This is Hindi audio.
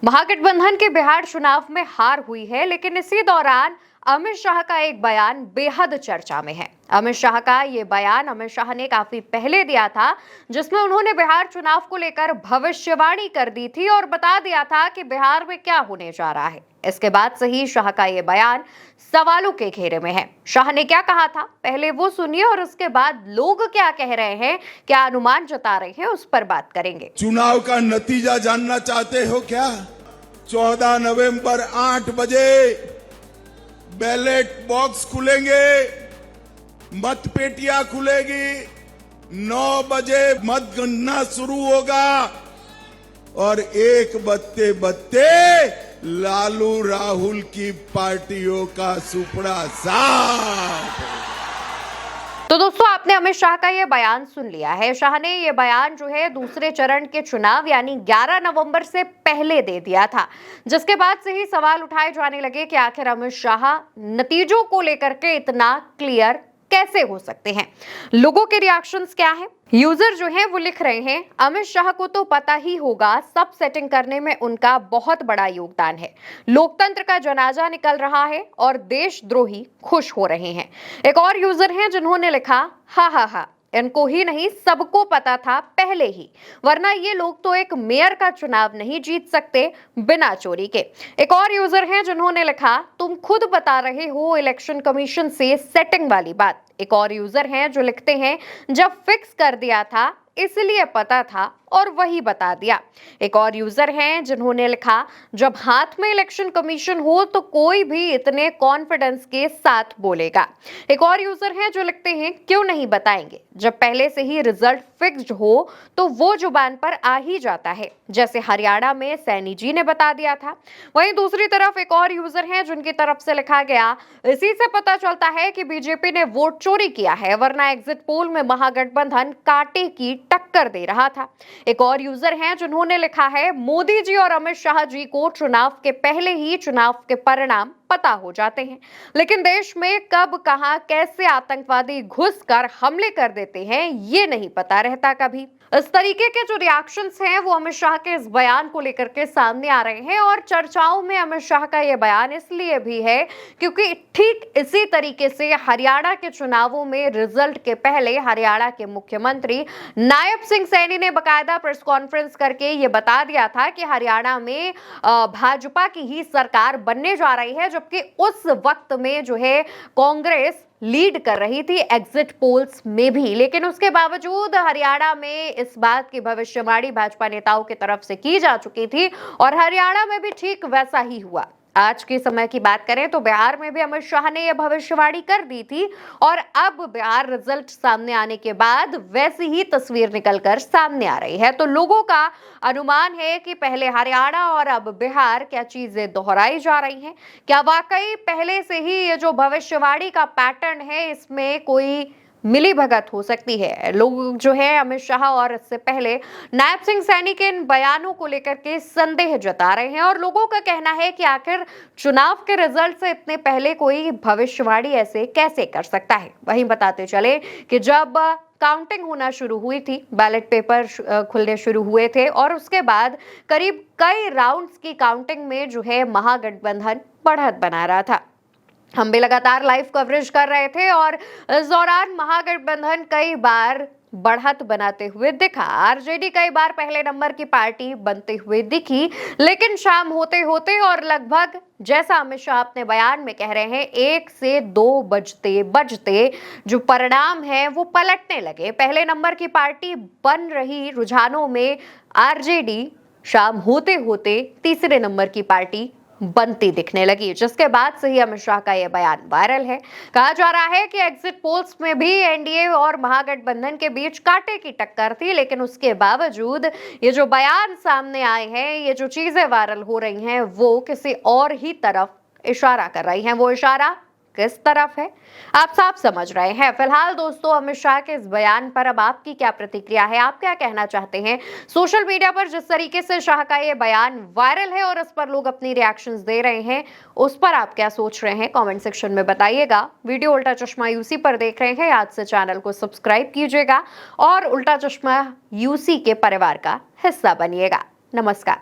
महागठबंधन के बिहार चुनाव में हार हुई है, लेकिन इसी दौरान अमित शाह का एक बयान बेहद चर्चा में है। अमित शाह का ये बयान अमित शाह ने काफी पहले दिया था, जिसमें उन्होंने बिहार चुनाव को लेकर भविष्यवाणी कर दी थी और बता दिया था कि बिहार में क्या होने जा रहा है। इसके बाद से ही शाह का ये बयान सवालों के घेरे में है। शाह ने क्या कहा था, पहले वो सुनिए और उसके बाद लोग क्या कह रहे हैं, क्या अनुमान जता रहे हैं, उस पर बात करेंगे। चुनाव का नतीजा जानना चाहते हो क्या? 14 नवंबर 8 बजे बैलेट बॉक्स खुलेंगे, मतपेटियां खुलेगी, 9 बजे मतगणना शुरू होगा और 1 बजते बजते लालू राहुल की पार्टियों का सुपड़ा साफ। तो दोस्तों, आपने अमित शाह का ये बयान सुन लिया है। शाह ने ये बयान जो है दूसरे चरण के चुनाव यानी 11 नवंबर से पहले दे दिया था, जिसके बाद से ही सवाल उठाए जाने लगे कि आखिर अमित शाह नतीजों को लेकर के इतना क्लियर कैसे हो सकते हैं। लोगों के रिएक्शंस क्या है? यूजर जो है वो लिख रहे हैं, अमित शाह को तो पता ही होगा, सब सेटिंग करने में उनका बहुत बड़ा योगदान है। लोकतंत्र का जनाजा निकल रहा है और देशद्रोही खुश हो रहे हैं। एक और यूजर हैं जिन्होंने लिखा, हा हा हा, इनको ही नहीं सबको पता था पहले ही, वरना ये लोग तो एक मेयर का चुनाव नहीं जीत सकते बिना चोरी के। एक और यूजर हैं जिन्होंने लिखा, तुम खुद बता रहे हो इलेक्शन कमीशन से सेटिंग वाली बात। एक और यूजर हैं जो लिखते हैं, जब फिक्स कर दिया था इसलिए पता था और वही बता दिया। एक और यूजर हैं जिन्होंने लिखा, जब हाथ में इलेक्शन कमीशन हो तो कोई भी इतने कॉन्फिडेंस के साथ बोलेगा। एक और यूजर हैं जो लिखते हैं, क्यों नहीं बताएंगे, जब पहले से ही रिजल्ट फिक्स्ड हो तो वो जुबान पर आ ही जाता है, जैसे हरियाणा में सैनी जी ने बता दिया था। वहीं दूसरी तरफ एक और यूजर हैं जिनकी तरफ से लिखा गया, इसी से पता चलता है कि बीजेपी ने वोट चोरी किया है, वरना एग्जिट पोल में महागठबंधन कांटे की टक्कर दे रहा था। एक और यूजर हैं जिन्होंने लिखा है, मोदी जी और अमित शाह जी को चुनाव के पहले ही चुनाव के परिणाम पता हो जाते हैं, लेकिन देश में कब कहां कैसे आतंकवादी घुसकर हमले कर देते हैं ये नहीं पता रहता कभी। इस तरीके के जो रिएक्शंस हैं वो अमित शाह के इस बयान को लेकर के सामने आ रहे हैं और चर्चाओं में अमित शाह का ये बयान इसलिए भी है क्योंकि ठीक इसी तरीके से हरियाणा के चुनावों में रिजल्ट के पहले हरियाणा के मुख्यमंत्री नायब सिंह सैनी ने बकायदा प्रेस कॉन्फ्रेंस करके ये बता दिया था कि हरियाणा में भाजपा की ही सरकार बनने जा रही है, जबकि उस वक्त में जो है कांग्रेस लीड कर रही थी एग्जिट पोल्स में भी। लेकिन उसके बावजूद हरियाणा में इस बात की भविष्यवाणी भाजपा नेताओं की तरफ से की जा चुकी थी और हरियाणा में भी ठीक वैसा ही हुआ। आज के समय की बात करें तो बिहार में भी अमित शाह ने यह भविष्यवाणी कर दी थी और अब बिहार रिजल्ट सामने आने के बाद वैसी ही तस्वीर निकलकर सामने आ रही है। तो लोगों का अनुमान है कि पहले हरियाणा और अब बिहार, क्या चीजें दोहराई जा रही हैं? क्या वाकई पहले से ही ये जो भविष्यवाणी का पैटर्न है इसमें कोई मिली भगत हो सकती है? लोग जो है अमित शाह और इससे पहले नायब सिंह सैनी के इन बयानों को लेकर के संदेह जता रहे हैं और लोगों का कहना है कि आखिर चुनाव के रिजल्ट से इतने पहले कोई भविष्यवाणी ऐसे कैसे कर सकता है। वहीं बताते चले कि जब काउंटिंग होना शुरू हुई थी, बैलेट पेपर खुलने शुरू हुए थे और उसके बाद करीब कई राउंड्स की काउंटिंग में जो है महागठबंधन बढ़त बना रहा था। हम भी लगातार लाइव कवरेज कर रहे थे और इस दौरान महागठबंधन कई बार बढ़त बनाते हुए दिखा। आरजेडी कई बार पहले नंबर की पार्टी बनते हुए दिखी, लेकिन शाम होते होते और लगभग जैसा अमित शाह अपने बयान में कह रहे हैं 1 से 2 बजते बजते जो परिणाम है वो पलटने लगे। पहले नंबर की पार्टी बन रही रुझानों में आरजेडी शाम होते होते तीसरे नंबर की पार्टी बनती दिखने लगी, जिसके बाद से ही अमित शाह का यह बयान वायरल है। कहा जा रहा है कि एग्जिट पोल्स में भी एनडीए और महागठबंधन के बीच कांटे की टक्कर थी, लेकिन उसके बावजूद ये जो बयान सामने आए हैं, ये जो चीजें वायरल हो रही हैं, वो किसी और ही तरफ इशारा कर रही हैं। वो इशारा किस तरफ है आप साफ समझ रहे हैं। फिलहाल दोस्तों, अमित शाह के इस बयान पर अब आपकी क्या प्रतिक्रिया है, आप क्या कहना चाहते हैं? सोशल मीडिया पर जिस तरीके से शाह का ये बयान वायरल है और इस पर लोग अपनी रिएक्शंस दे रहे हैं, उस पर आप क्या सोच रहे हैं कमेंट सेक्शन में बताइएगा। वीडियो उल्टा चश्मा यूसी पर देख रहे हैं, आज से चैनल को सब्सक्राइब कीजिएगा और उल्टा चश्मा यूसी के परिवार का हिस्सा बनिएगा। नमस्कार।